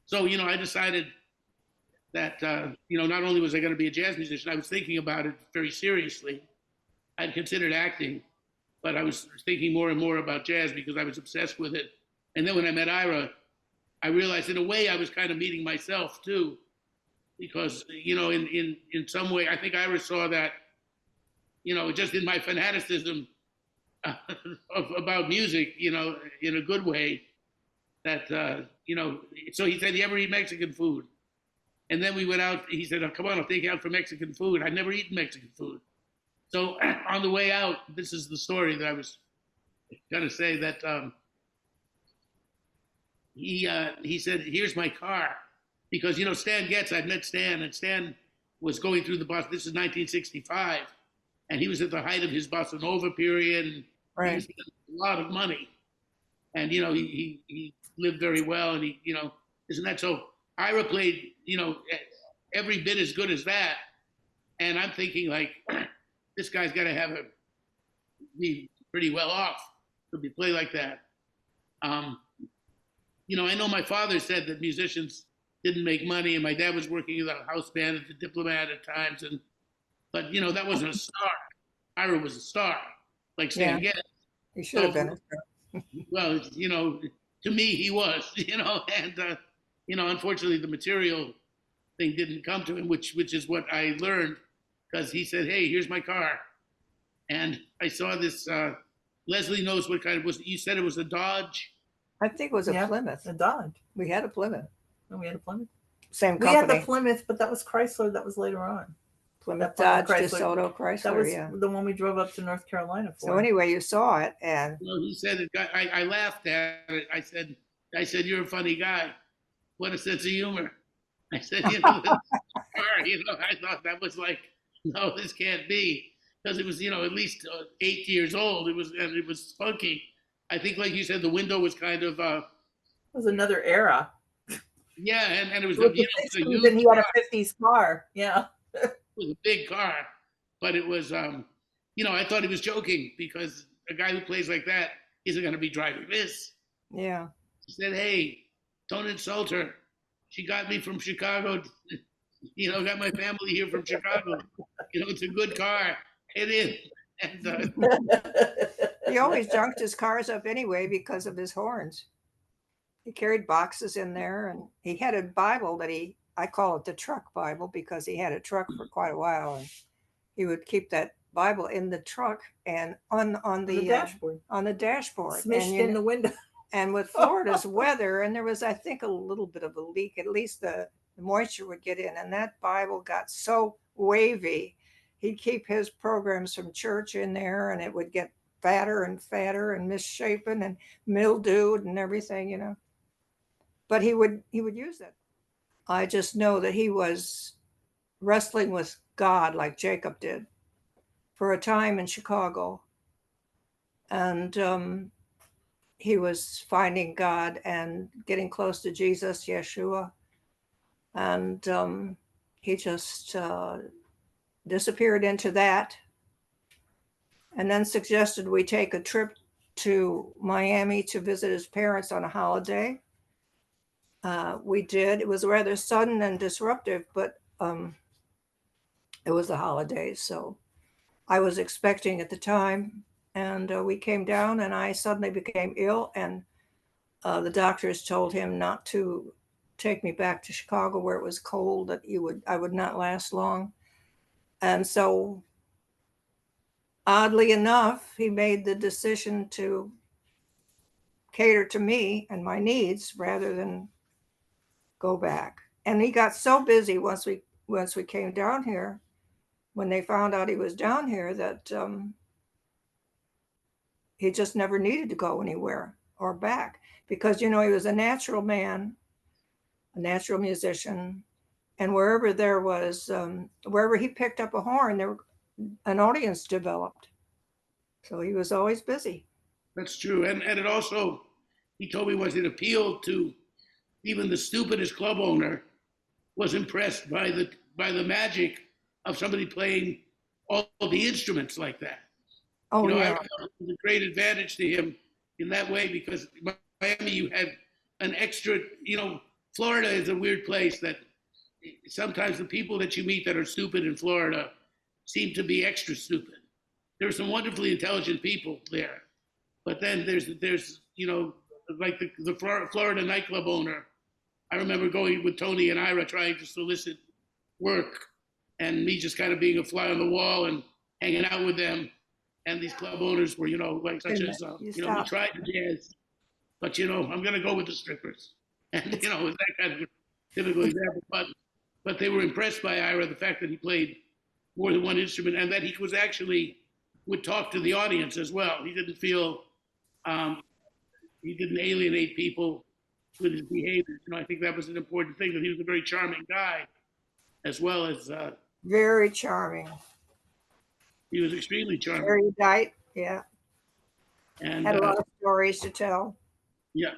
So, I decided that, not only was I going to be a jazz musician, I was thinking about it very seriously. I'd considered acting, but I was thinking more and more about jazz because I was obsessed with it. And then when I met Ira, I realized in a way I was kind of meeting myself too, because, in some way, I think Ira saw that, just in my fanaticism about music, in a good way, that, so he said, "You ever eat Mexican food?" And then we went out, he said, "Oh, come on, I'll take you out for Mexican food." I'd never eaten Mexican food. So on the way out, this is the story that I was going to say, that he said, "Here's my car." Because, Stan Getz, I'd met Stan, and Stan was going through the Boston, this is 1965, and he was at the height of his Bossa Nova period, and right. He was getting a lot of money. And, he lived very well, and isn't that so? Ira played, every bit as good as that. And I'm thinking, like, this guy's got to be pretty well off to play like that. I know my father said that musicians didn't make money, and my dad was working in a house band at the Diplomat at times. But that wasn't a star. Ira was a star, like Stan Getz. He should have been a star. Well, to me, he was, and, unfortunately, the material thing didn't come to him, which is what I learned, because he said, "Hey, here's my car." And I saw this, Leslie knows what kind of was, you said it was a Dodge? I think it was a Plymouth. A Dodge. We had a Plymouth. No, we had a Plymouth. Same company. We had the Plymouth, but that was Chrysler. That was later on. Plymouth Dodge DeSoto Chrysler. That was the one we drove up to North Carolina for. So anyway, you saw it, and he said, I laughed at it. I said, "You're a funny guy. What a sense of humor." I said, I thought that was like, no, this can't be, because it was, at least 8 years old. It was funky. I think, like you said, the window was kind of. It was another era. Yeah, and it was. Then he had a '50s car. Yeah. It was a big car, but it was, I thought he was joking, because a guy who plays like that isn't going to be driving this. Yeah. He said, "Hey, don't insult her. She got me from Chicago. Got my family here from Chicago. It's a good car. Get in." And, he always junked his cars up anyway because of his horns. He carried boxes in there, and he had a Bible that I call it the truck Bible, because he had a truck for quite a while, and he would keep that Bible in the truck and on the dashboard. On the dashboard. Smished in the window. And with Florida's weather, and there was, I think, a little bit of a leak, at least the moisture would get in, and that Bible got so wavy. He'd keep his programs from church in there, and it would get fatter and fatter and misshapen and mildewed and everything, But he would use it. I just know that he was wrestling with God like Jacob did for a time in Chicago. And he was finding God and getting close to Jesus, Yeshua. And he just disappeared into that, and then suggested we take a trip to Miami to visit his parents on a holiday. We did. It was rather sudden and disruptive, but it was the holidays, so I was expecting at the time. And we came down, and I suddenly became ill, and the doctors told him not to take me back to Chicago where it was cold, that I would not last long. And so, oddly enough, he made the decision to cater to me and my needs rather than go back. And he got so busy once we came down here, when they found out he was down here, that he just never needed to go anywhere or back, because, he was a natural man, a natural musician. And wherever there was, wherever he picked up a horn, an audience developed. So he was always busy. That's true. And it also, he told me, it appealed to even the stupidest club owner was impressed by the magic of somebody playing all the instruments like that. Oh, yeah. I thought it was a great advantage to him in that way, because in Miami you had an extra, Florida is a weird place that sometimes the people that you meet that are stupid in Florida seem to be extra stupid. There are some wonderfully intelligent people there, but then there's like the Florida nightclub owner. I remember going with Tony and Ira trying to solicit work, and me just kind of being a fly on the wall and hanging out with them. And these club owners were, like such as, we tried the jazz, but I'm going to go with the strippers, and it was that kind of typical example. But they were impressed by Ira, the fact that he played more than one instrument, and that he was actually would talk to the audience as well. He didn't feel he didn't alienate people with his behavior. I think that was an important thing, that he was a very charming guy, as well as very charming. He was extremely charming. Very erudite, yeah. And had a lot of stories to tell. Yeah.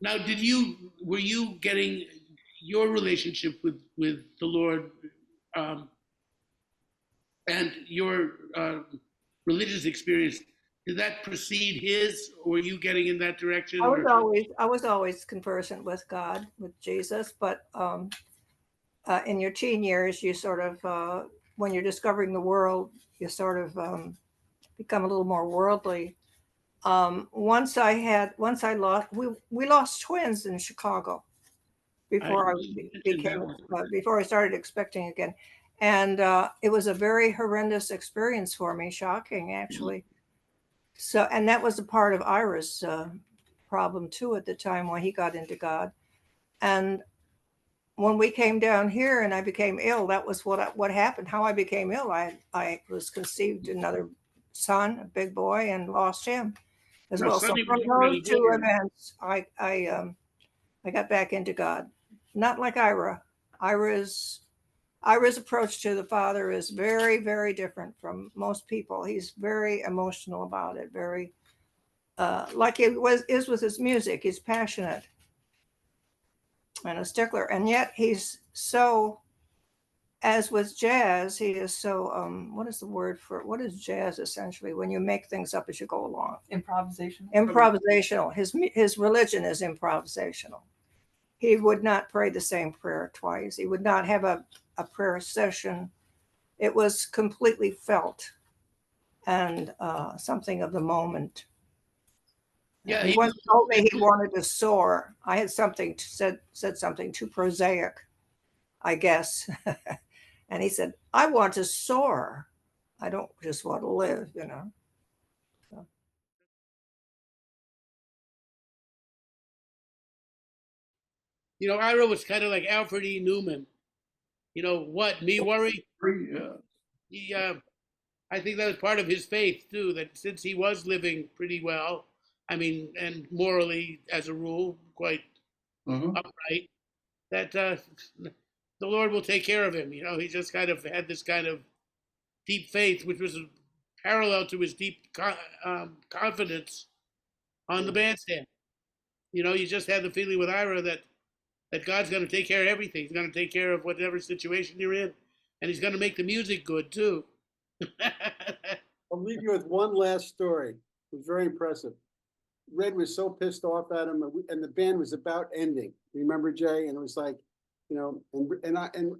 Now, were you getting your relationship with the Lord and your religious experience, did that precede his, or were you getting in that direction? I was always conversant with God, with Jesus, but in your teen years, you sort of, when you're discovering the world, you sort of become a little more worldly. Once I lost, we lost twins in Chicago before before I started expecting again. And it was a very horrendous experience for me, shocking actually. So, and that was a part of Ira's problem too at the time when he got into God. And when we came down here and I became ill, that was what happened. How I became ill, I was conceived another son, a big boy, and lost him as well. So from those two events, I got back into God. Not like Ira. Ira's approach to the Father is very, very different from most people. He's very emotional about it, very like it is with his music. He's passionate and a stickler, and yet he's so, as with jazz, he is so what is the word for it? What is jazz essentially? When you make things up as you go along. Improvisational. His religion is improvisational. He would not pray the same prayer twice. He would not have a prayer session. It was completely felt and something of the moment. Yeah, he once told me he wanted to soar. I had said something too prosaic, I guess. And he said, I want to soar. I don't just want to live, So. Ira was kind of like Alfred E. Newman. What, me worry? Yeah. I think that was part of his faith too, that since he was living pretty well, and morally, as a rule, quite upright, that the Lord will take care of him. He just kind of had this kind of deep faith, which was parallel to his deep confidence on the bandstand. You just had the feeling with Ira that God's going to take care of everything. He's going to take care of whatever situation you're in, and he's going to make the music good too. I'll leave you with one last story. It was very impressive. Red was so pissed off at him, and the band was about ending. Remember, Jay? And it was like, and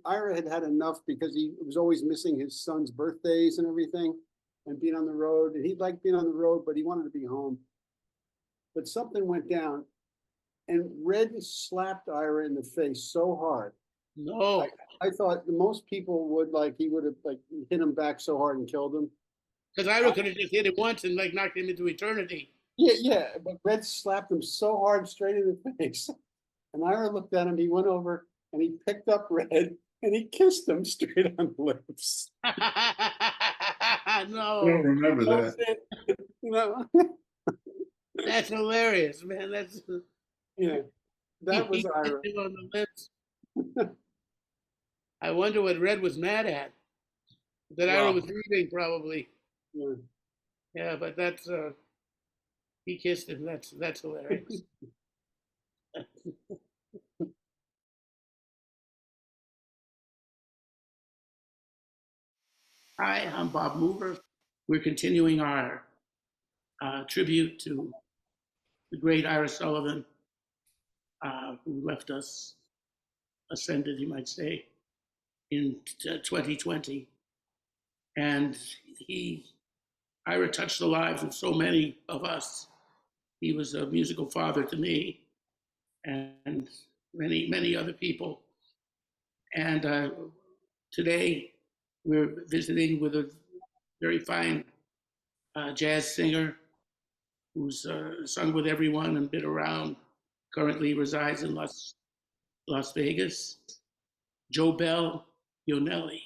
Ira had enough because he was always missing his son's birthdays and everything, and being on the road. And he liked being on the road, but he wanted to be home. But something went down, and Red slapped Ira in the face so hard. No. I thought most people would he would have hit him back so hard and killed him. Because Ira could have just hit him once and knocked him into eternity. Yeah, but Red slapped him so hard straight in the face. And Ira looked at him, he went over and he picked up Red and he kissed him straight on the lips. No. I don't remember that. That's hilarious, man. That was Ira. On the lips. I wonder what Red was mad at. That Ira was leaving, probably. Yeah, but that's he kissed him. That's hilarious. Hi, I'm Bob Mover. We're continuing our tribute to the great Ira Sullivan, who left us ascended, you might say, in 2020. And Ira touched the lives of so many of us. He was a musical father to me and many, many other people. And today we're visiting with a very fine jazz singer who's sung with everyone and been around, currently resides in Las Vegas, JoBel Yonelli.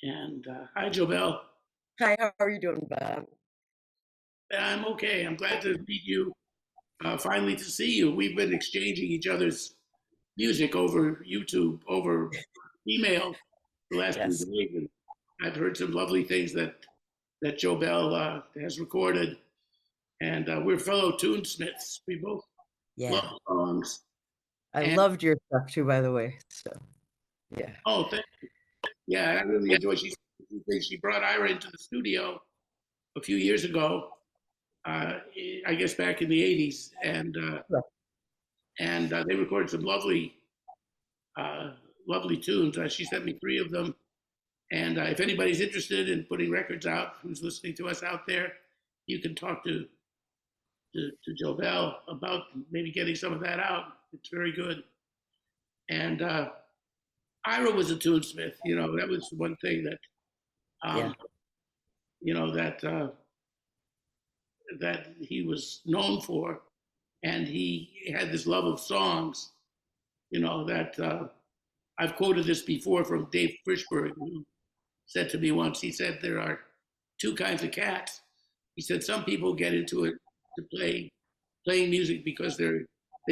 And hi, JoBel. Hi, how are you doing, Bob? I'm okay. I'm glad to meet you. Finally, to see you. We've been exchanging each other's music over YouTube, over email the last few Yes. days. And I've heard some lovely things that JoBel has recorded. And we're fellow tunesmiths. We both Yeah. love songs. I And- loved your stuff too, by the way. So, yeah. Oh, thank you. Yeah, I really enjoy. She brought Ira into the studio a few years ago. I guess back in the '80s, and they recorded some lovely tunes. She sent me 3 of them. And if anybody's interested in putting records out, who's listening to us out there, you can talk to JoBel about maybe getting some of that out. It's very good. And Ira was a tunesmith. You know, that was one thing that, you know, that he was known for. And he had this love of songs, you know, that I've quoted this before from Dave Frischberg, who said to me once, he said, there are 2 kinds of cats. He said, some people get into it to playing music because they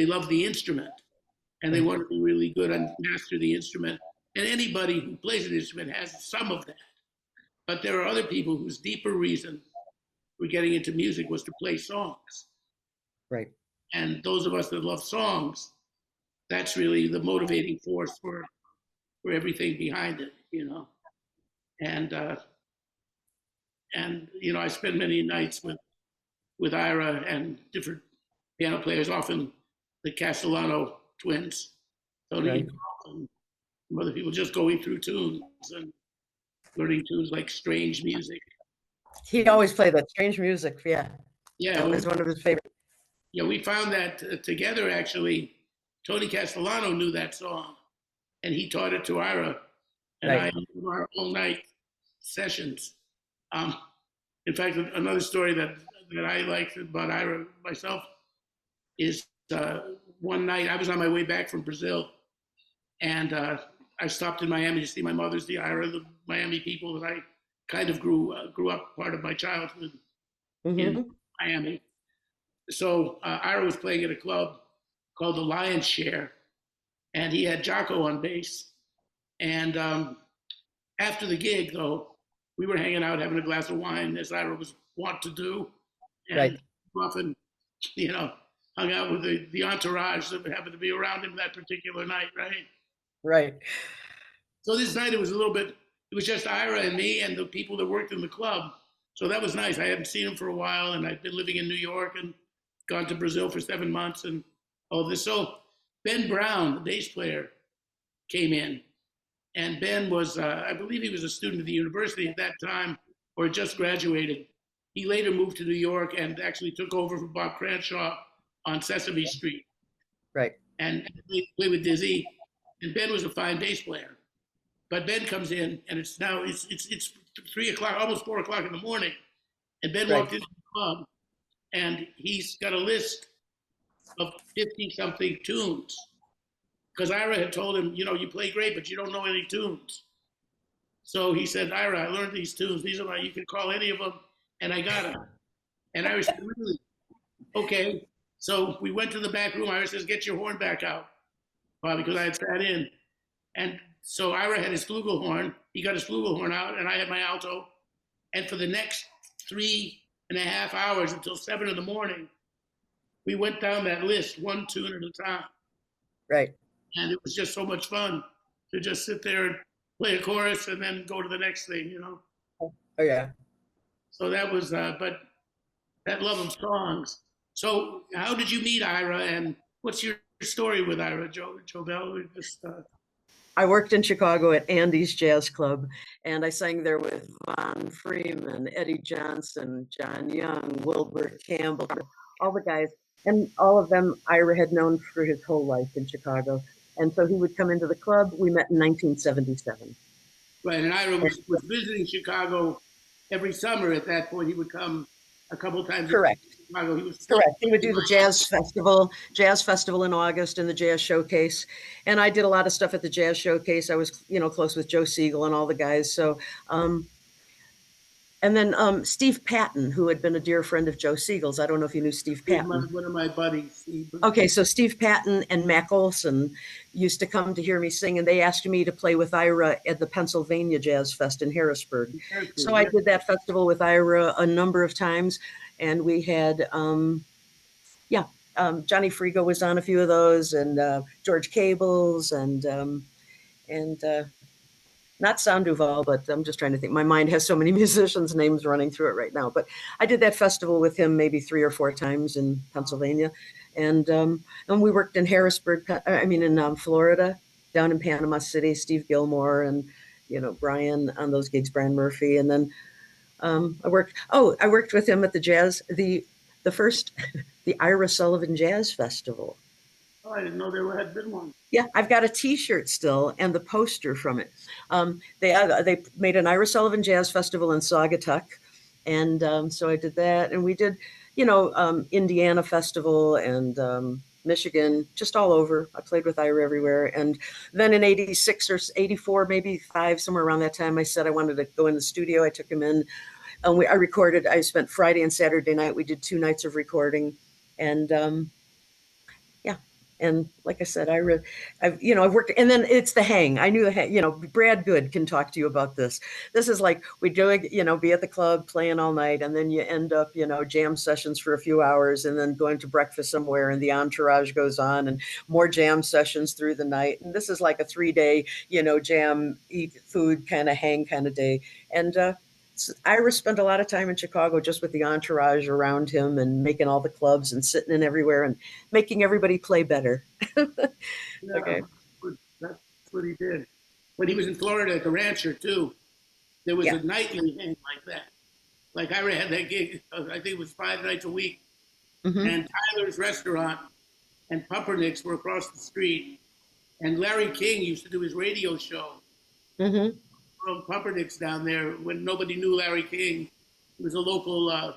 love the instrument and they want to be really good and master the instrument. And anybody who plays an instrument has some of that. But there are other people whose deeper reason for getting into music was to play songs. Right. And those of us that love songs, that's really the motivating force for everything behind it, you know. And you know, I spend many nights with Ira and different piano players, often the Castellano twins, Tony and some other people, just going through tunes and learning tunes like Strange Music. He always played that strange music. Yeah. Yeah, That was one of his favorites. yeah, we found that together, actually. Tony Castellano knew that song, and he taught it to Ira, and Right. I our all-night sessions. In fact, another story that I liked about Ira myself is one night I was on my way back from Brazil, and I stopped in Miami to see my mother, the Ira, the Miami people that I kind of grew up part of my childhood in Miami. So Ira was playing at a club called the Lion's Share, and he had Jocko on bass. And after the gig, though, we were hanging out having a glass of wine, as Ira was wont to do, and often, you know, hung out with the entourage that happened to be around him that particular night, right? Right. So this night it was just Ira and me and the people that worked in the club. So that was nice. I hadn't seen him for a while, and I'd been living in New York and gone to Brazil for 7 months and all this. So Ben Brown, the bass player, came in. And Ben was, I believe he was a student at the university at that time, or had just graduated. He later moved to New York and actually took over for Bob Cranshaw on Sesame Street. Right. And played with Dizzy. And Ben was a fine bass player. But Ben comes in, and it's 3 o'clock, almost 4 o'clock in the morning. And Ben walked into the club, and he's got a list of 50-something tunes. Because Ira had told him, you know, you play great, but you don't know any tunes. So he said, Ira, I learned these tunes. These are my, you can call any of them, and I got them. And Ira said, really? Okay. So we went to the back room. Ira says, get your horn back out, because I had sat in. And so Ira had his flugelhorn. He got his flugelhorn out, and I had my alto. And for the next 3.5 hours until 7 in the morning, we went down that list, one tune at a time. Right. And it was just so much fun to just sit there and play a chorus and then go to the next thing, you know? Oh, yeah. So that was, but that love of songs. So how did you meet Ira, and what's your story with Ira, Joe Bell? Just, I worked in Chicago at Andy's Jazz Club, and I sang there with Von Freeman, Eddie Johnson, John Young, Wilbur Campbell, all the guys. And all of them Ira had known for his whole life in Chicago. And so he would come into the club. We met in 1977. right, and Ira was visiting Chicago every summer at that point. He would come a couple times. Correct. Chicago. He was Correct. He would do the jazz festival in August and the jazz showcase. And I did a lot of stuff at the jazz showcase. I was, close with Joe Siegel and all the guys. So, and then Steve Patton, who had been a dear friend of Joe Siegel's. I don't know if you knew Steve Patton. one of my buddies. Okay, so Steve Patton and Mac Olson used to come to hear me sing, and they asked me to play with Ira at the Pennsylvania Jazz Fest in Harrisburg. So I did that festival with Ira a number of times, and we had, Johnny Frigo was on a few of those, and George Cables, and not Sandoval, but I'm just trying to think. My mind has so many musicians' names running through it right now. But I did that festival with him maybe 3 or 4 times in Pennsylvania. And we worked in Harrisburg, in Florida, down in Panama City, Steve Gilmore and, Brian on those gigs, Brian Murphy. And then I worked with him at the first, the Ira Sullivan Jazz Festival. Oh, I didn't know there had been one. Yeah, I've got a T-shirt still and the poster from it. They made an Ira Sullivan Jazz Festival in Saugatuck, and so I did that. And we did, Indiana Festival and Michigan, just all over. I played with Ira everywhere. And then in '86 or '84, maybe 5, somewhere around that time, I said I wanted to go in the studio. I took him in, and I recorded. I spent Friday and Saturday night. We did 2 nights of recording, and and like I said, I've worked, and then it's the hang. I knew the hang, Brad Good can talk to you about this. This is like, we do, be at the club playing all night, and then you end up, jam sessions for a few hours, and then going to breakfast somewhere, and the entourage goes on, and more jam sessions through the night. And this is like a 3-day, jam, eat food kind of hang kind of day. And Ira spent a lot of time in Chicago just with the entourage around him and making all the clubs and sitting in everywhere and making everybody play better. Okay. That's what he did. When he was in Florida at the Rancher, too, there was a nightly hang like that. Like Ira had that gig, I think it was 5 nights a week. Mm-hmm. And Tyler's Restaurant and Pumpernicks were across the street. And Larry King used to do his radio show. Mm-hmm. From Pumpernicks down there when nobody knew Larry King. He was a local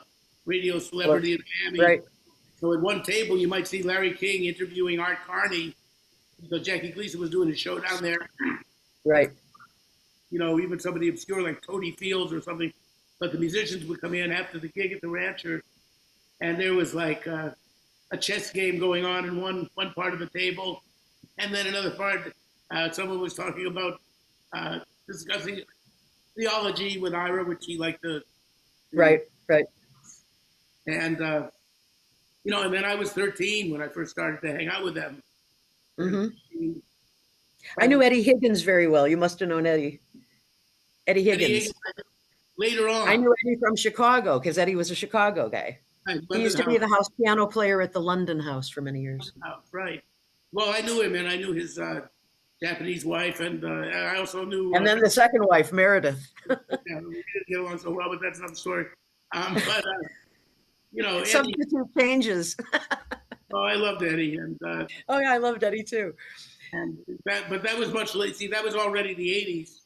radio celebrity in Miami. Right. So at one table, you might see Larry King interviewing Art Carney because Jackie Gleason was doing a show down there. Right. Even somebody obscure like Tony Fields or something. But the musicians would come in after the gig at the Rancher, and there was like a chess game going on in one part of the table, and then another part, someone was talking about discussing theology with Ira, which he liked to. Right. And, and then I was 13 when I first started to hang out with them. Mm-hmm. I knew Eddie Higgins very well. You must have known Eddie. Eddie Higgins. Later on. I knew Eddie from Chicago because Eddie was a Chicago guy. He used to be the house piano player at the London House for many years. Right. Well, I knew him, and I knew his Japanese wife, and I also knew. And then the second wife, Meredith. We didn't get along so well, but that's another story. Substitute changes. I loved Eddie, and I loved Eddie too. And but that was much late. See, that was already the '80s.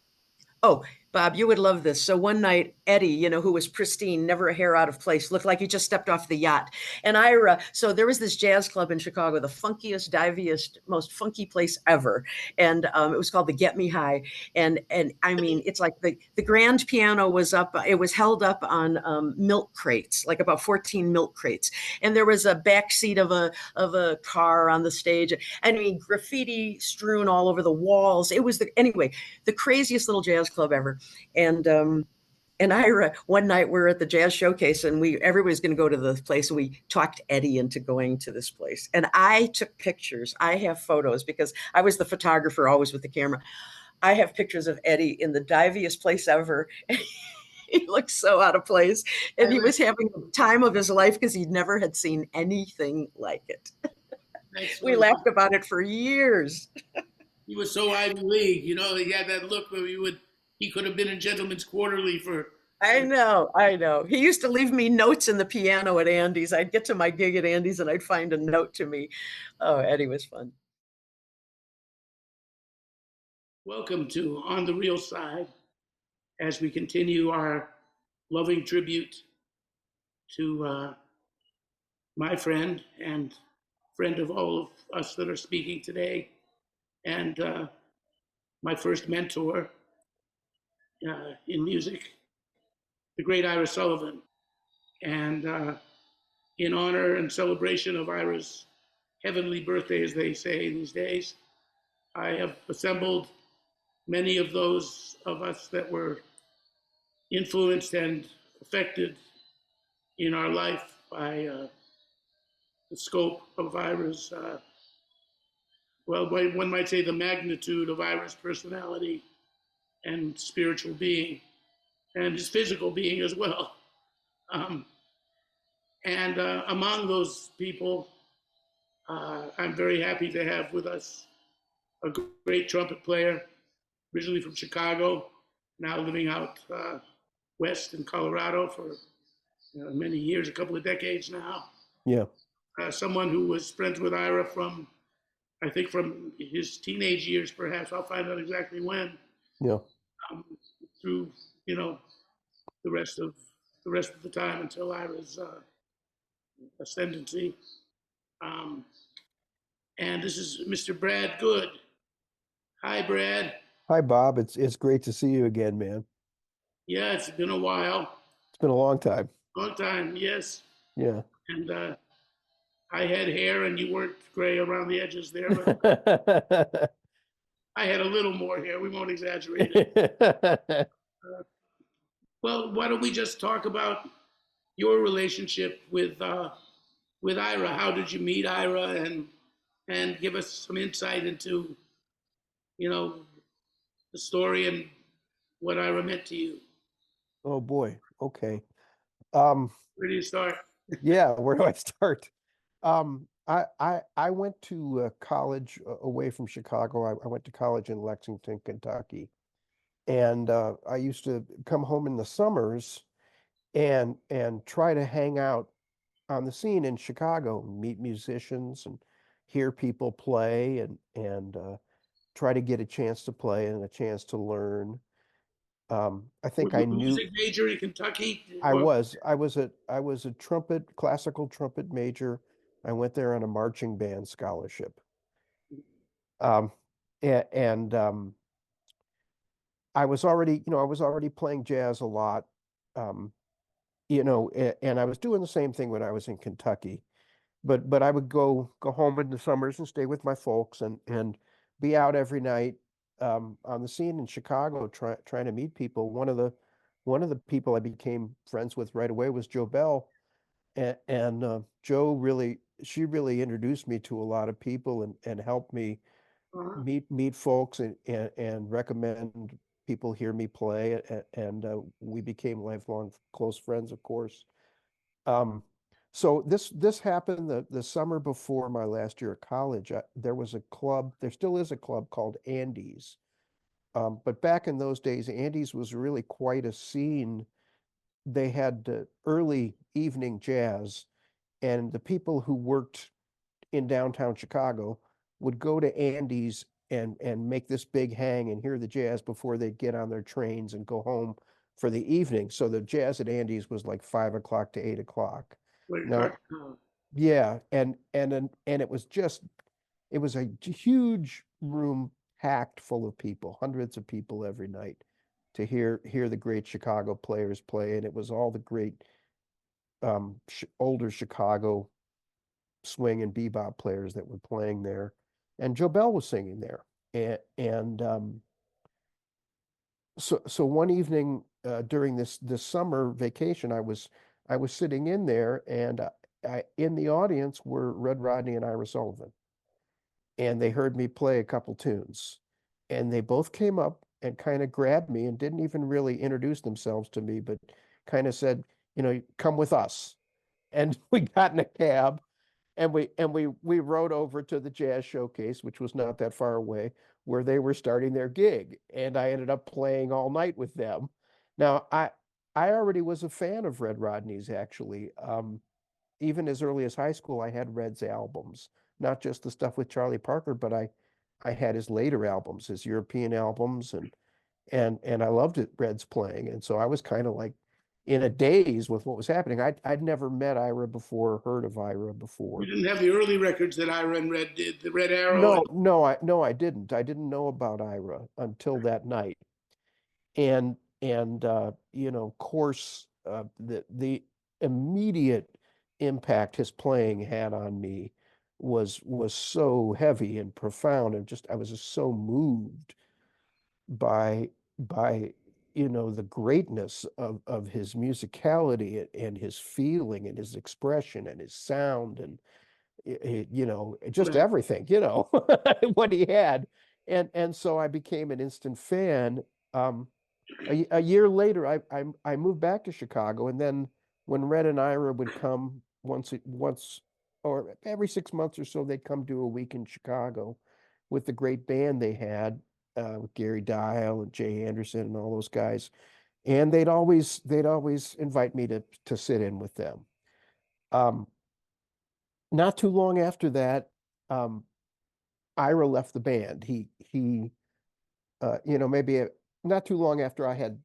Oh, Bob, you would love this. So one night, Eddie, who was pristine, never a hair out of place, looked like he just stepped off the yacht. And Ira, so there was this jazz club in Chicago, the funkiest, diviest, most funky place ever. And it was called the Get Me High. And I mean, it's like the grand piano was up, it was held up on milk crates, like about 14 milk crates. And there was a back seat of a car on the stage. I mean, graffiti strewn all over the walls. It was the craziest little jazz club ever. And Ira, one night we're at the jazz showcase and everybody's going to go to the place, and we talked Eddie into going to this place. And I took pictures. I have photos because I was the photographer always with the camera. I have pictures of Eddie in the diviest place ever. He looked so out of place, and he was having the time of his life because he never had seen anything like it. That's We so, laughed about it for years. he was so Ivy League, you know, he had that look where he could have been in Gentleman's Quarterly for. I know, I know. He used to leave me notes in the piano at Andy's. I'd get to my gig at Andy's and I'd find a note to me. Oh, Eddie was fun. Welcome to On the Real Side as we continue our loving tribute to my friend and friend of all of us that are speaking today, and my first mentor in music, the great Ira Sullivan. And in honor and celebration of Ira's heavenly birthday, as they say these days, I have assembled many of those of us that were influenced and affected in our life by the scope of Ira's, well, one might say the magnitude of Ira's personality and spiritual being, and his physical being as well. Um, and among those people, I'm very happy to have with us a great trumpet player, originally from Chicago, now living out west in Colorado for many years, a couple of decades now. Yeah. Someone who was friends with Ira from, I think, from his teenage years, perhaps. I'll find out exactly when. Yeah. Through, you know, the rest of the time until Ira's ascendancy. And this is Mr. Brad Good. Hi, Brad. Hi, Bob. It's great to see you again, man. Yeah, it's been a while. It's been a long time. Long time, yes. Yeah. And I had hair and you weren't gray around the edges there, but I had a little more hair. We won't exaggerate it. Well, why don't we just talk about your relationship with Ira? How did you meet Ira, and give us some insight into, you know, the story and what Ira meant to you. Oh boy. Okay. Where do you start? Yeah, where do I start? I went to college away from Chicago. I went to college in Lexington, Kentucky. And I used to come home in the summers and try to hang out on the scene in Chicago, meet musicians and hear people play and try to get a chance to play and a chance to learn. I think Were I you a knew music major in Kentucky? I was a classical trumpet major. I went there on a marching band scholarship. Um, and I was already playing jazz a lot. Um, and I was doing the same thing when I was in Kentucky. But I would go home in the summers and stay with my folks and be out every night on the scene in Chicago trying to meet people. One of the people I became friends with right away was Joe Bell, and she really introduced me to a lot of people and helped me Uh-huh. meet folks and recommend people hear me play, and we became lifelong close friends, of course. Um, so this happened the summer before my last year of college. There was a club, there still is a club called Andy's. But back in those days, Andy's was really quite a scene. They had early evening jazz, and the people who worked in downtown Chicago would go to Andy's and make this big hang and hear the jazz before they'd get on their trains and go home for the evening. So the jazz at Andy's was like 5 o'clock to 8 o'clock. Now, yeah, and it was a huge room packed full of people, hundreds of people every night to hear the great Chicago players play, and it was all the great older Chicago swing and bebop players that were playing there, and Joe Bell was singing there, and so one evening during this summer vacation, I was sitting in there, and in the audience were Red Rodney and Ira Sullivan, and they heard me play a couple tunes, and they both came up and kind of grabbed me and didn't even really introduce themselves to me, but kind of said, come with us, and we got in a cab we rode over to the jazz showcase, which was not that far away, where they were starting their gig, and I ended up playing all night with them. Now, I already was a fan of Red Rodney's, actually. Even as early as high school, I had Red's albums, not just the stuff with Charlie Parker, but I had his later albums, his European albums, and I loved it, Red's playing. And so I was kind of like in a daze with what was happening. I'd never met Ira before, heard of Ira You before. didn't have the early records that Ira and Red did, the Red Arrow. No, I didn't. I didn't know about Ira until that night. And you know, of course, the immediate impact his playing had on me was so heavy and profound, and just I was just so moved by you know the greatness of his musicality and his feeling and his expression and his sound and you know just Right. everything, you know, what he had. And so I became an instant fan. um a year later, I moved back to Chicago, and then when Red and Ira would come once or every 6 months or so, they'd come do a week in Chicago with the great band they had, with Gary Dial and Jay Anderson and all those guys, and they'd always invite me to sit in with them. Um, Not too long after that, um, Ira left the band. He you know, not too long after I had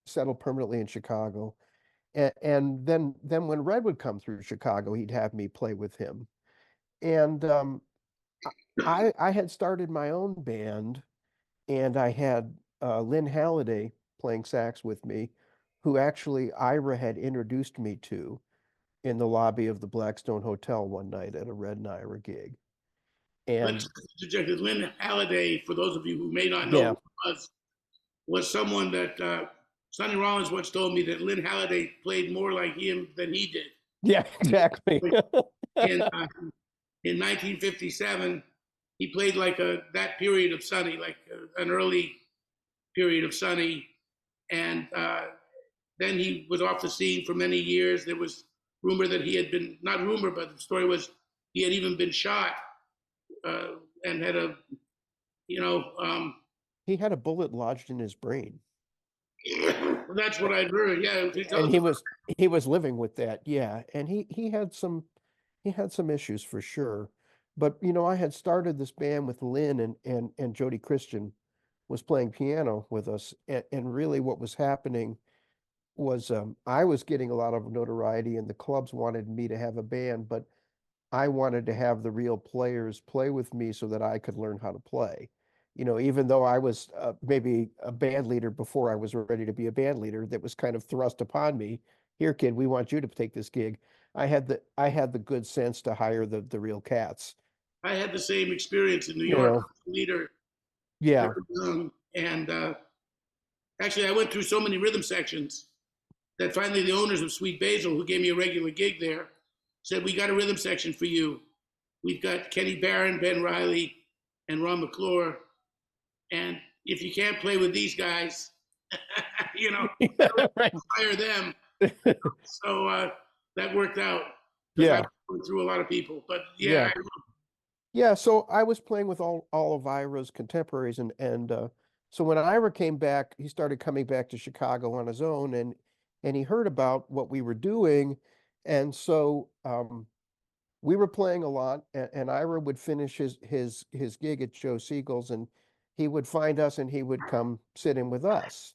settled permanently in Chicago. And then when Red would come through Chicago, he'd have me play with him. And I had started my own band, and I had Lynn Halliday playing sax with me, who actually Ira had introduced me to in the lobby of the Blackstone Hotel one night at a Red and Ira gig. Let's And interject. Lynn Halliday, for those of you who may not know yeah, who was someone that Sonny Rollins once told me that Lynn Halliday played more like him than he did. yeah, exactly. In in 1957, he played like that period of Sonny, like an early period of Sonny, and then he was off the scene for many years. There was rumor that he had been, not rumor, but the story was he had even been shot and had a, you know, He had a bullet lodged in his brain. that's what I'd heard. Yeah, And he was living with that, yeah. And he had some issues for sure. But you know, I had started this band with Lynn, and Jody Christian was playing piano with us. And really what was happening was, I was getting a lot of notoriety, and the clubs wanted me to have a band, but I wanted to have the real players play with me so that I could learn how to play. You know, even though I was maybe a band leader before I was ready to be a band leader, that was kind of thrust upon me. Here, kid, we want you to take this gig. I had the good sense to hire the real cats. I had the same experience in New You York. know, Leader, yeah, and actually, I went through so many rhythm sections that finally the owners of Sweet Basil, who gave me a regular gig there, said, "We got a rhythm section for you. We've got Kenny Barron, Ben Riley, and Ron McClure. And if you can't play with these guys, you know, right, hire them." So that worked out because I yeah, went through a lot of people. But yeah. yeah, Yeah, so I was playing with all of Ira's contemporaries, and so when Ira came back, he started coming back to Chicago on his own, and he heard about what we were doing, and so we were playing a lot, and Ira would finish his gig at Joe Siegel's, and he would find us, and he would come sit in with us,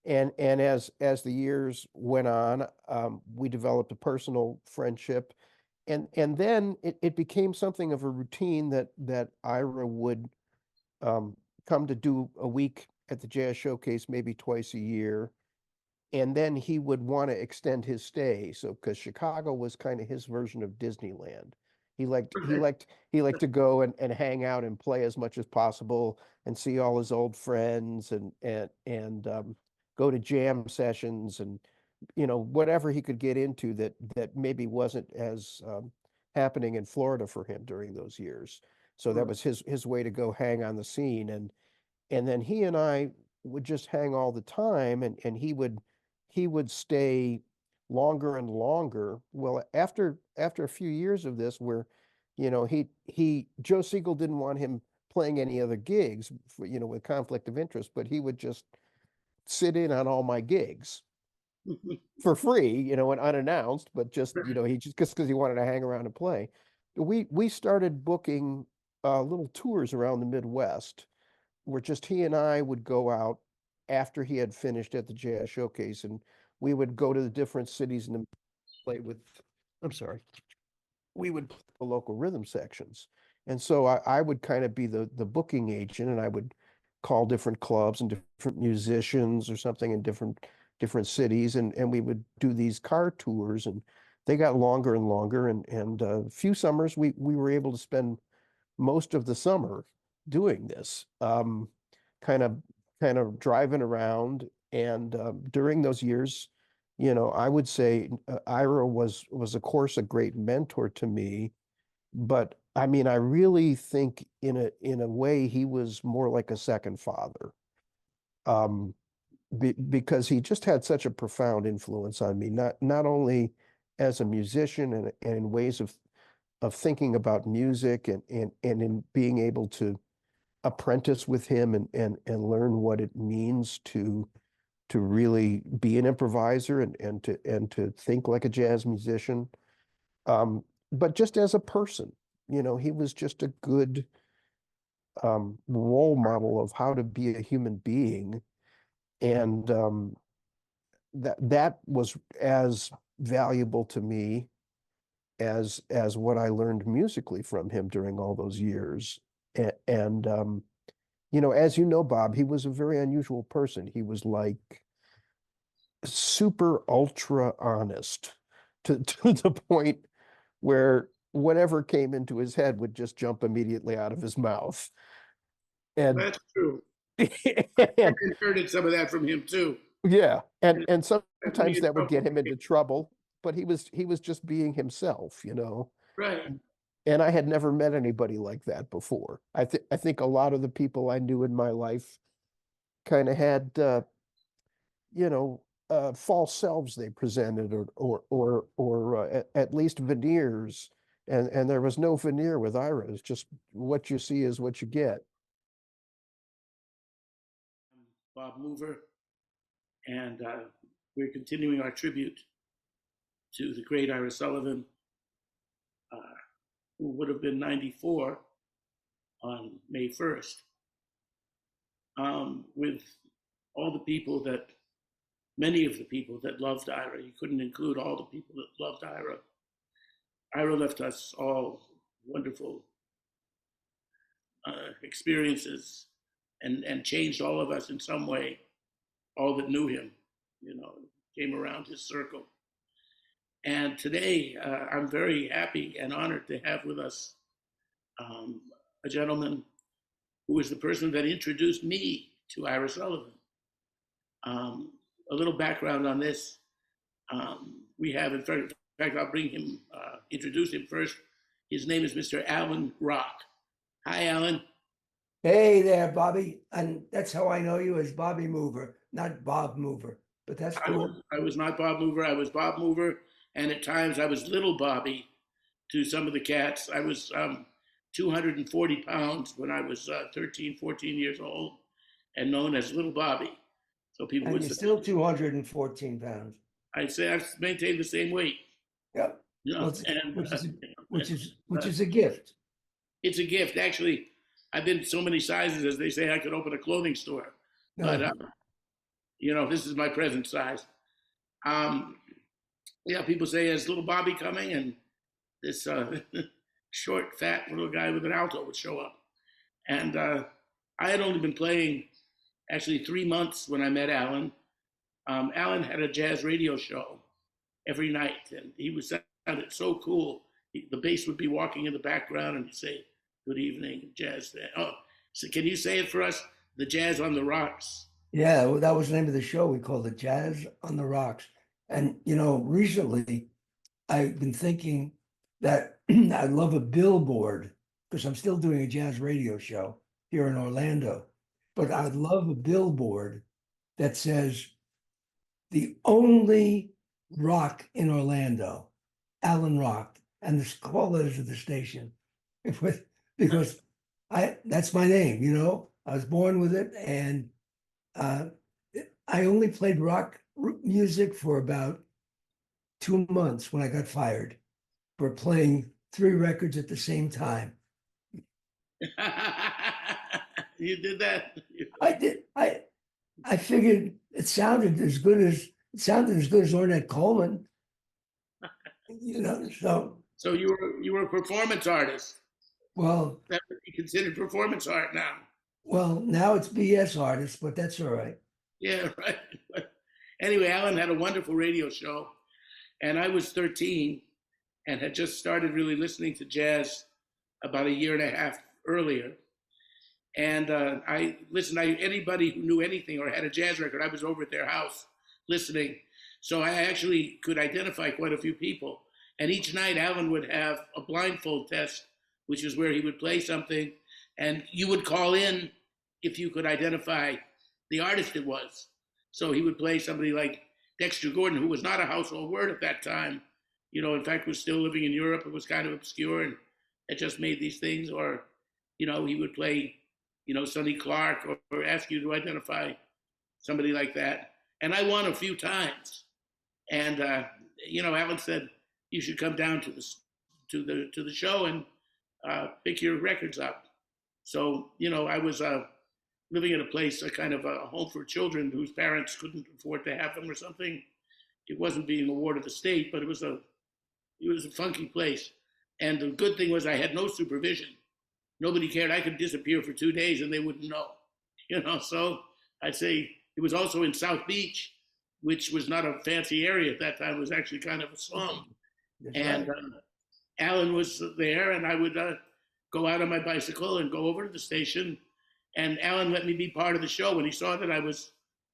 and as the years went on, we developed a personal friendship, and then it became something of a routine that Ira would um, come to do a week at the Jazz Showcase, maybe twice a year, and then he would want to extend his stay. So because Chicago was kind of his version of Disneyland. He liked to go and hang out and play as much as possible and see all his old friends and go to jam sessions and you know whatever he could get into that maybe wasn't as happening in Florida for him during those years. So that was his way to go hang on the scene, and then he and I would just hang all the time, and he would stay longer and longer. Well, after a few years of this, where You know, Joe Siegel didn't want him playing any other gigs, for, you know, with conflict of interest, but he would just sit in on all my gigs for free, you know, and unannounced, but just, you know, he just because he wanted to hang around and play. We started booking little tours around the Midwest where just he and I would go out after he had finished at the Jazz Showcase, and we would go to the different cities and play with, I'm sorry, we would play the local rhythm sections. And so I would kind of be the booking agent, and I would call different clubs and different musicians or something in different cities, and we would do these car tours, and they got longer and longer, and a few summers we were able to spend most of the summer doing this, kind of driving around. And during those years, you know, I would say Ira was of course a great mentor to me, but I mean, I really think in a way he was more like a second father, because he just had such a profound influence on me, not only as a musician and in ways of thinking about music, and in being able to apprentice with him and learn what it means to really be an improviser and to think like a jazz musician. But just as a person, you know, he was just a good role model of how to be a human being. And that was as valuable to me as what I learned musically from him during all those years. And you know, as you know, Bob, he was a very unusual person. He was like super ultra honest to the point where whatever came into his head would just jump immediately out of his mouth. And That's true. and, I inherited some of that from him too. yeah, and That's sometimes me in that would get trouble. him into trouble, but he was just being himself, you know. Right. And I had never met anybody like that before. I think a lot of the people I knew in my life kind of had you know, false selves they presented, or at least veneers, and there was no veneer with Ira. It's just what you see is what you get. Bob Mover, and we're continuing our tribute to the great Ira Sullivan, who would have been 94 on May 1st, with all the people that, many of the people that loved Ira. You couldn't include all the people that loved Ira. Ira left us all wonderful experiences, and changed all of us in some way. All that knew him, you know, came around his circle. And today, I'm very happy and honored to have with us a gentleman who was the person that introduced me to Ira Sullivan. A little background on this. We have, in fact, I'll bring him, introduce him first. His name is Mr. Alan Rock. Hi, Alan. Hey there, Bobby. And that's how I know you as Bobby Mover, not Bob Mover. But that's cool. I was not Bob Mover. I was Bob Mover. And at times I was little Bobby to some of the cats. I was 240 pounds when I was 13, 14 years old, and known as Little Bobby. So people And would you're say, still 214 pounds. I'd say I've maintained the same weight. Yep. You know, Well, it's- and, which is a gift. it's a gift. Actually, I've been so many sizes, as they say, I could open a clothing store. No. But you know, this is my present size. Yeah, people say, is Little Bobby coming? And this short, fat little guy with an alto would show up. And I had only been playing actually 3 months when I met Alan. Alan had a jazz radio show every night, and he was sounded so cool. The bass would be walking in the background, and he'd say, "Good evening, jazz." Oh, so can you say it for us? The Jazz on the Rocks. Yeah, well, that was the name of the show. We called it Jazz on the Rocks. And, you know, recently I've been thinking that I'd love a billboard, because I'm still doing a jazz radio show here in Orlando. But I'd love a billboard that says, the only rock in Orlando, Alan Rock, and the call letters of the station, because that's my name, you know. I was born with it, and I only played rock music for about 2 months when I got fired for playing 3 records at the same time. You did that? I did. I figured it sounded as good as Ornette Coleman. You know, So you were a performance artist. well, That would be considered performance art now. now it's BS artist, but that's all right. Yeah, right. But anyway, Alan had a wonderful radio show, and I was 13 and had just started really listening to jazz about a year and a half earlier. And I listened. Anybody who knew anything or had a jazz record, I was over at their house listening. So I actually could identify quite a few people. And each night, Alan would have a blindfold test, which is where he would play something, and you would call in if you could identify the artist it was. So he would play somebody like Dexter Gordon, who was not a household word at that time. You know, in fact, was still living in Europe. It was kind of obscure and had just made these things. Or, you know, he would play, you know, Sonny Clark, or ask you to identify somebody like that. And I won a few times. And, you know, Alan said, you should come down to the show and pick your records up. So, you know, I was living at a place, a kind of a home for children whose parents couldn't afford to have them or something. It wasn't being awarded the state, but it was a funky place. And the good thing was I had no supervision. Nobody cared. I could disappear for 2 days and they wouldn't know. You know, so I'd say it was also in South Beach, which was not a fancy area at that time. It was actually kind of a slum. That's And right. Alan was there, and I would go out on my bicycle and go over to the station. And Alan let me be part of the show when he saw that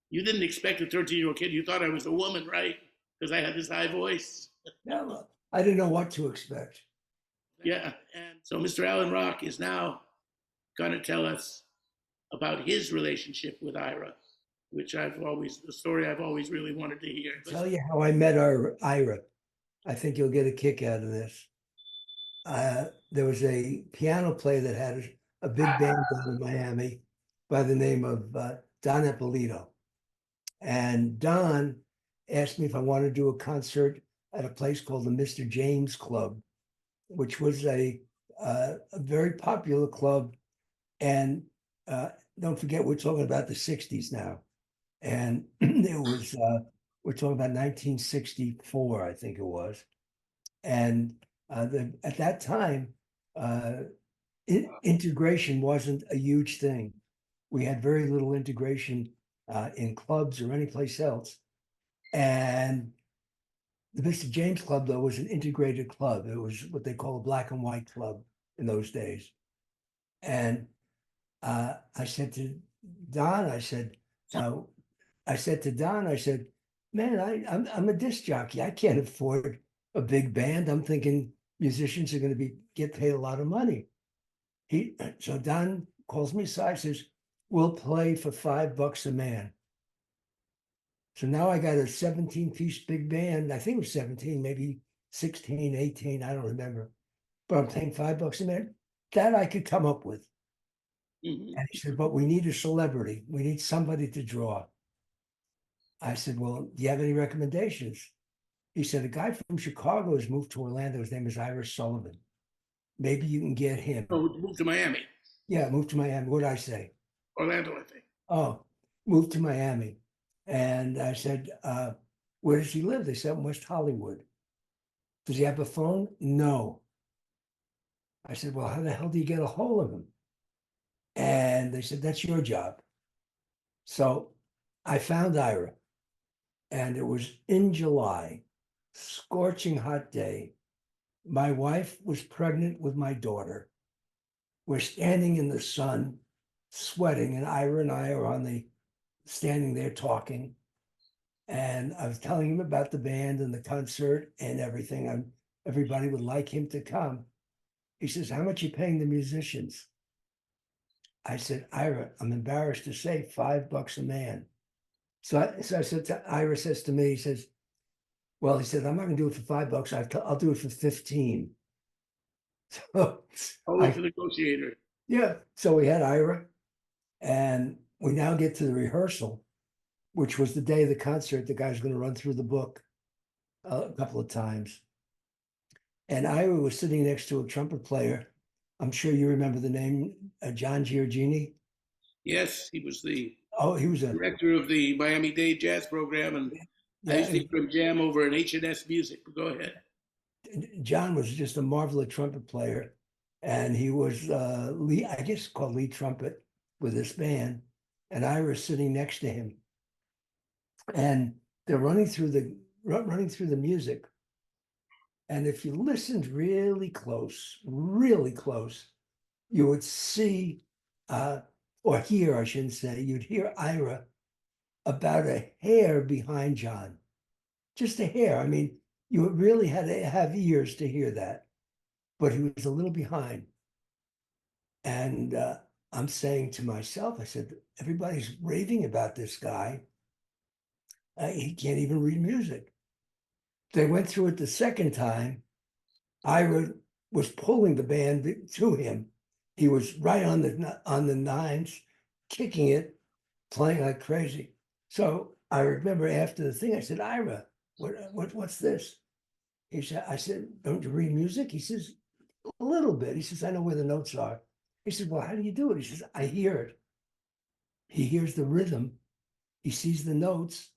you didn't expect a 13-year-old kid. You thought I was a woman, right? Because I had this high voice. No, I didn't know what to expect. Yeah. And so Mr. Alan Rock is now going to tell us about his relationship with Ira, which the story I've always really wanted to hear. Tell you how I met our Ira. I think you'll get a kick out of this. There was a piano player that had a big band down in Miami by the name of Don Ippolito. And Don asked me if I wanted to do a concert at a place called the Mr. James Club, which was a very popular club. And don't forget, we're talking about the 60s now. And it was, we're talking about 1964, I think it was. And at that time, integration wasn't a huge thing. We had very little integration in clubs or any place else. And the Mr. James Club, though, was an integrated club. It was what they call a black and white club in those days. And I said to Don, man, I'm a disc jockey. I can't afford a big band. I'm thinking musicians are going to get paid a lot of money. So Don calls me aside, says, we'll play for $5 a man. So now I got a 17-piece big band. I think it was 17, maybe 16, 18, I don't remember. But I'm paying $5 a man. That I could come up with. Mm-hmm. And he said, but we need a celebrity. We need somebody to draw. I said, well, do you have any recommendations? He said, a guy from Chicago has moved to Orlando. His name is Ira Sullivan. Maybe you can get him. Oh, moved to Miami. Yeah, moved to Miami. What did I say? Orlando, I think. Oh, moved to Miami. And I said, where does he live? They said in West Hollywood. Does he have a phone? No. I said, well, how the hell do you get a hold of him? And they said, that's your job. So I found Ira. And it was in July, scorching hot day. My wife was pregnant with my daughter. We're standing in the sun, sweating, and Ira and I are standing there talking. And I was telling him about the band and the concert and everything. Everybody would like him to come. He says, how much are you paying the musicians? I said, Ira, I'm embarrassed to say $5 a man. So I said, Ira says to me, he says, well, he said, I'm not going to do it for $5. I'll do it for 15. So Always a negotiator. yeah, so we had Ira, and we now get to the rehearsal, which was the day of the concert. The guy's going to run through the book a couple of times. And Ira was sitting next to a trumpet player. I'm sure you remember the name, John Giorgini. Yes, he was the Oh, he was a, director of the Miami-Dade Jazz Program, and I used to yeah, hear him jam over at H&S Music. Go ahead. John was just a marvelous trumpet player. And he was lead, I guess called lead trumpet with this band. And Ira was sitting next to him. And they're running through the music. And if you listened really close, you would see, or hear, I shouldn't say, you'd hear Ira about a hair behind John, just a hair. I mean, you really had to have ears to hear that, but he was a little behind. And I'm saying to myself, I said, everybody's raving about this guy. He can't even read music. They went through it the second time. Ira was pulling the band to him. He was right on the nines, kicking it, playing like crazy. So I remember after the thing, I said, Ira, what's this? He said, I said, don't you read music? He says, a little bit. He says, I know where the notes are. He said, well, how do you do it? He says, I hear it. He hears the rhythm, he sees the notes,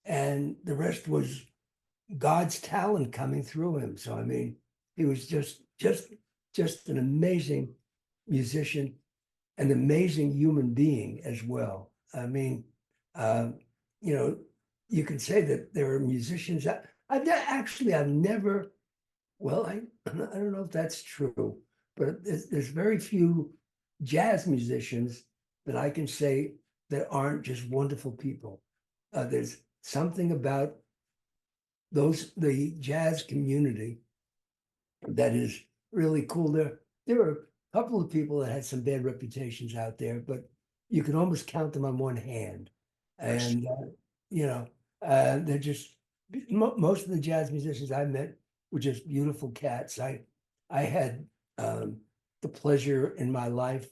and the rest was God's talent coming through him. So I mean, he was just an amazing musician, an amazing human being as well. I mean, you know, you can say that there are musicians that I've never. Well, I don't know if that's true, but there's very few jazz musicians that I can say that aren't just wonderful people. There's something about the jazz community that is really cool. There were a couple of people that had some bad reputations out there, but you can almost count them on one hand. And you know, they're just most of the jazz musicians I met were just beautiful cats. I had the pleasure in my life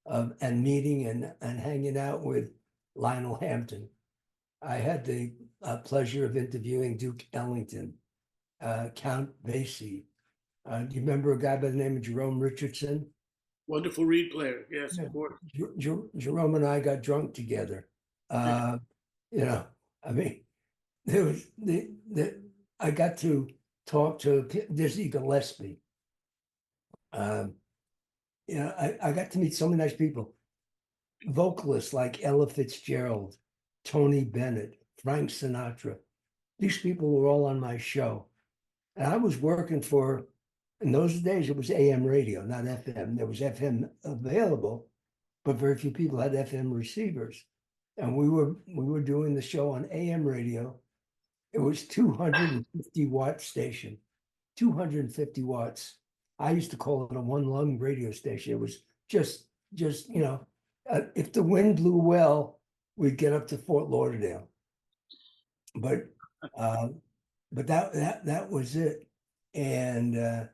of and meeting and hanging out with Lionel Hampton. I had the pleasure of interviewing Duke Ellington, Count Basie. Do you remember a guy by the name of Jerome Richardson? Wonderful reed player. Yes, of course. Jerome and I got drunk together. You know, I mean, there was I got to talk to Dizzy Gillespie. You know, I got to meet so many nice people. Vocalists like Ella Fitzgerald, Tony Bennett, Frank Sinatra. These people were all on my show. And I was working for, in those days, it was AM radio, not FM. There was FM available, but very few people had FM receivers. And we were doing the show on AM radio. It was 250 watt station, 250 watts. I used to call it a one lung radio station. It was just you know, if the wind blew well, we'd get up to Fort Lauderdale. But that was it. And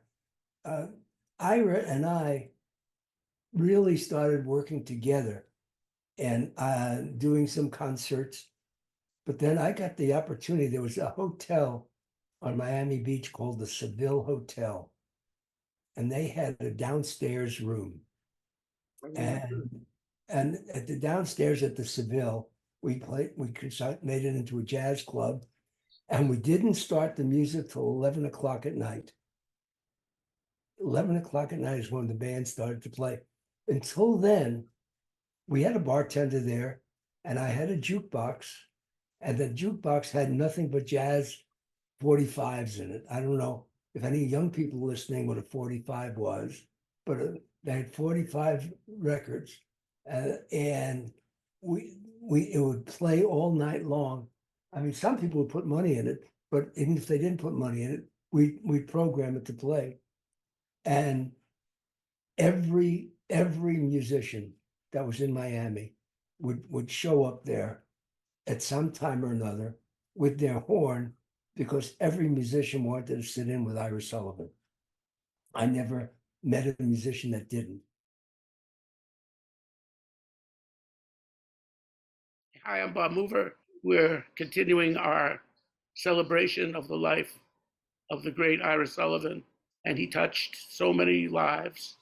Ira and I really started working together and doing some concerts. But then I got the opportunity. There was a hotel on Miami Beach called the Seville Hotel, and they had a downstairs room. And at the downstairs at the Seville, we made it into a jazz club, and we didn't start the music till 11 o'clock at night. 11 o'clock at night is when the band started to play. Until then, we had a bartender there, and I had a jukebox, and the jukebox had nothing but jazz 45s in it. I don't know if any young people listening what a 45 was, but they had 45 records, and it would play all night long. I mean, some people would put money in it, but even if they didn't put money in it, we'd program it to play. And every musician that was in Miami would show up there at some time or another with their horn, because every musician wanted to sit in with Ira Sullivan. I never met a musician that didn't. Hi, I'm Bob Mover. We're continuing our celebration of the life of the great Ira Sullivan, and he touched so many lives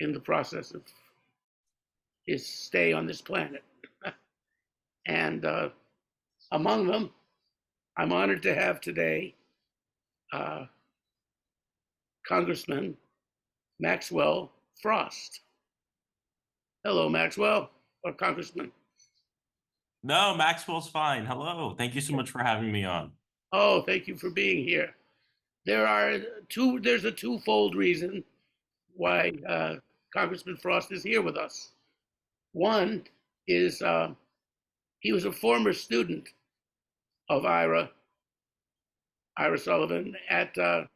in the process of his stay on this planet. And among them, I'm honored to have today Congressman Maxwell Frost. Hello, Maxwell, or Congressman. No, Maxwell's fine. Hello. Thank you so much for having me on. Oh, thank you for being here. There's a twofold reason why Congressman Frost is here with us. One is he was a former student of Ira Sullivan at a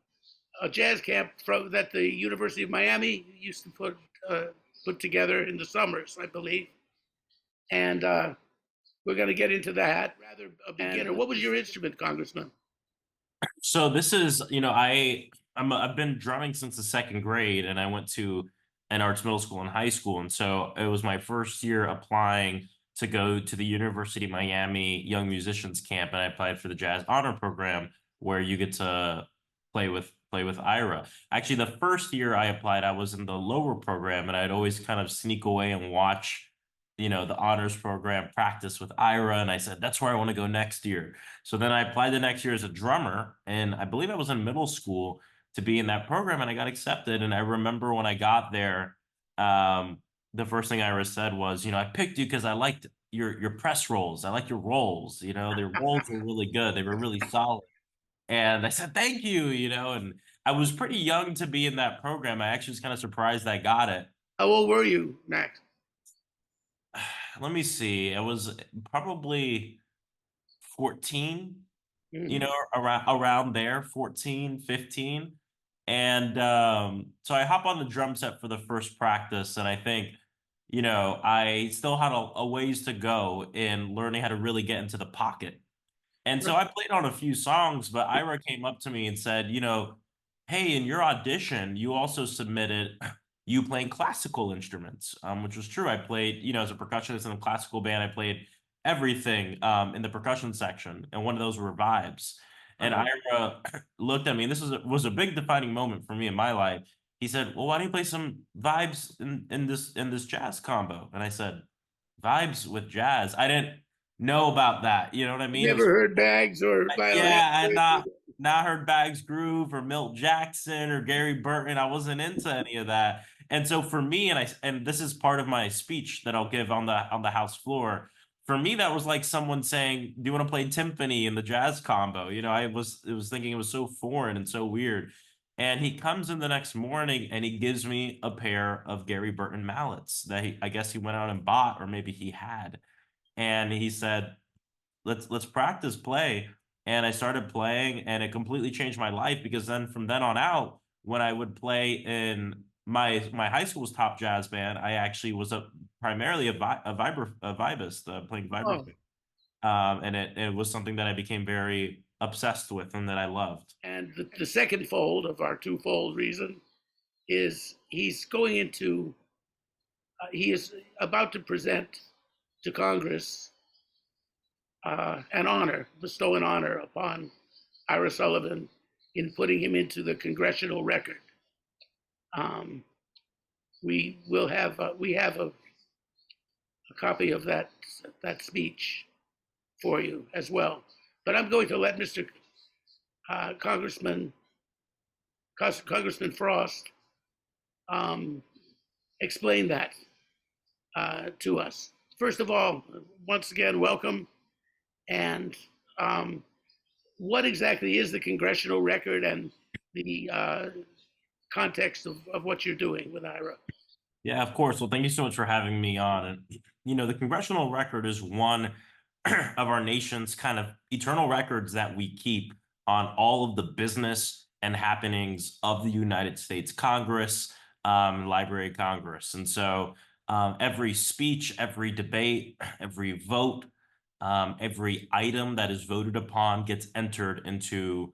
jazz camp that the University of Miami used to put together in the summers, I believe. And we're going to get into that. Rather a beginner. What was your instrument, Congressman? So this is, I've been drumming since the second grade, and I went to an arts middle school and high school. And so it was my first year applying to go to the University of Miami Young Musicians Camp, and I applied for the Jazz Honor Program, where you get to play with Ira. Actually, the first year I applied, I was in the lower program, and I'd always kind of sneak away and watch, the honors program practice with Ira. And I said, that's where I want to go next year. So then I applied the next year as a drummer, and I believe I was in middle school to be in that program, and I got accepted. And I remember when I got there, the first thing Ira said was, I picked you because I liked your press rolls. I like your rolls. Their rolls were really good. They were really solid. And I said, thank you, and I was pretty young to be in that program. I actually was kind of surprised I got it. How old were you, Max? Let me see. I was probably 14, around there, 14, 15. And so I hop on the drum set for the first practice, and I think, I still had a ways to go in learning how to really get into the pocket. And so I played on a few songs, but Ira came up to me and said, hey, in your audition, you also submitted you playing classical instruments, which was true. I played, as a percussionist in a classical band, I played everything in the percussion section, and one of those were vibes. And Ira looked at me, and this was a big defining moment for me in my life. He said, well, why don't you play some vibes in this jazz combo? And I said, vibes with jazz? I didn't know about that. You know what I mean? Never heard Bags or violin. Yeah, I had not heard Bags Groove or Milt Jackson or Gary Burton. I wasn't into any of that. And so for me, and this is part of my speech that I'll give on the house floor. For me, that was like someone saying, do you want to play timpani in the jazz combo? I was thinking it was so foreign and so weird. And he comes in the next morning and he gives me a pair of Gary Burton mallets that I guess he went out and bought, or maybe he had. And he said, let's practice play. And I started playing, and it completely changed my life, because then from then on out, when I would play in my high school's top jazz band, I actually was primarily a vibist, playing vibraphone. And it was something that I became very obsessed with and that I loved. And the second fold of our twofold reason is he is about to present to Congress bestow an honor upon Ira Sullivan in putting him into the congressional record. We have a copy of that speech for you as well. But I'm going to let Mr. Congressman Frost explain that to us. First of all, once again, welcome. And what exactly is the congressional record and the context of what you're doing with Ira? Yeah, of course. Well, thank you so much for having me on. And, the congressional record is one of our nation's kind of eternal records that we keep on all of the business and happenings of the United States Congress, Library of Congress. And so every speech, every debate, every vote, every item that is voted upon gets entered into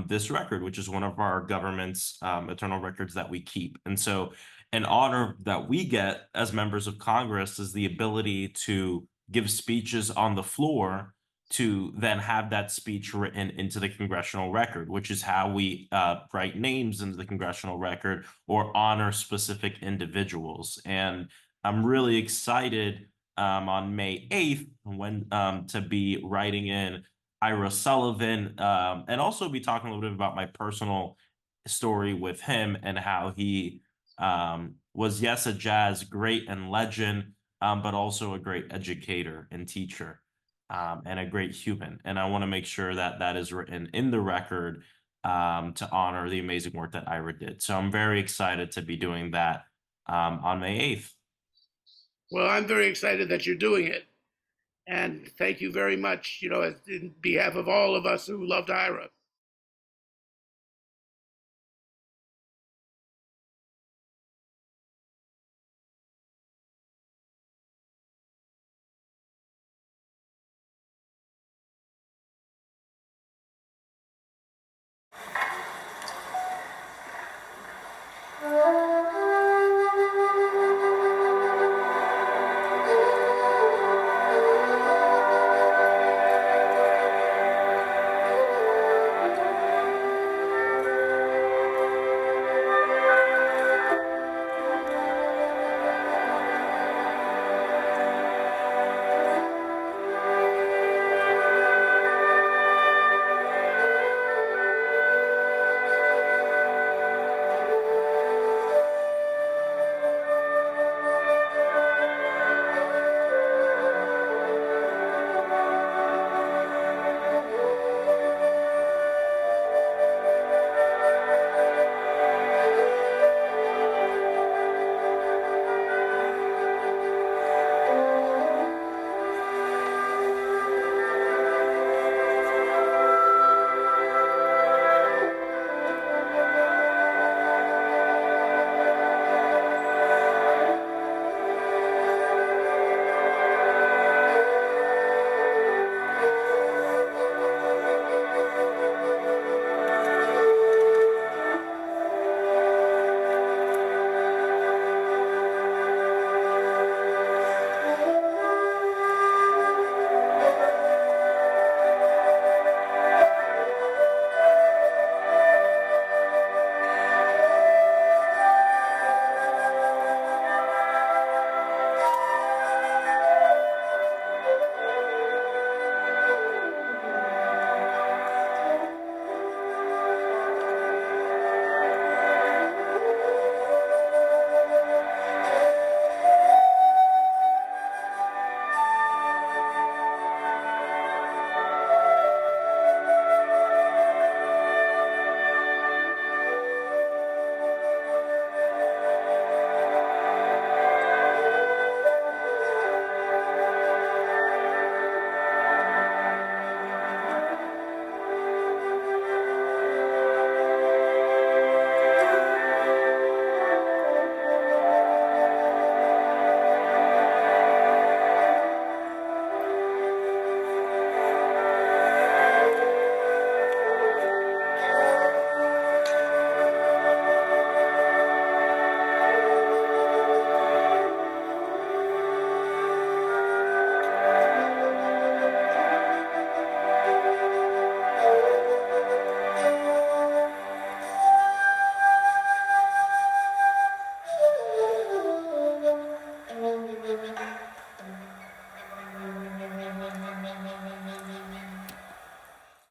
this record, which is one of our government's eternal records that we keep. And so an honor that we get as members of Congress is the ability to give speeches on the floor, to then have that speech written into the congressional record, which is how we write names into the congressional record or honor specific individuals. And I'm really excited on May 8th when to be writing in Ira Sullivan, and also be talking a little bit about my personal story with him and how he was, yes, a jazz great and legend, but also a great educator and teacher, and a great human. And I want to make sure that that is written in the record to honor the amazing work that Ira did. So I'm very excited to be doing that on May 8th. Well, I'm very excited that you're doing it. And thank you very much, in behalf of all of us who loved Ira.